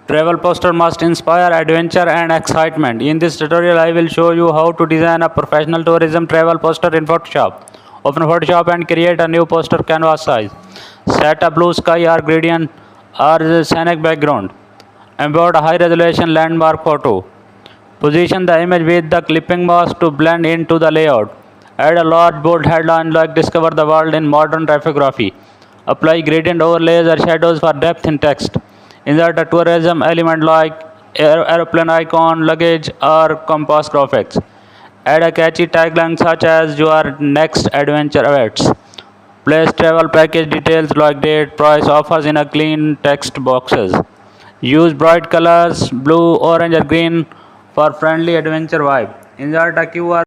Travel poster must inspire adventure and excitement. In this tutorial, I will show you how to design a professional tourism travel poster in Photoshop. Open Photoshop and create a new poster canvas size. Set a blue sky or gradient or scenic background. Import a high resolution landmark photo. Position the image with the clipping mask to blend into the layout. Add a large bold headline like Discover the World in Modern Typography. Apply gradient overlays or shadows for depth in text. Insert a tourism element like aeroplane icon, luggage, or compass graphics. Add a catchy tagline such as Your next adventure awaits. Place travel package details like date, price, offers in a clean text boxes. Use bright colors blue, orange, or green for friendly adventure vibe. Insert a QR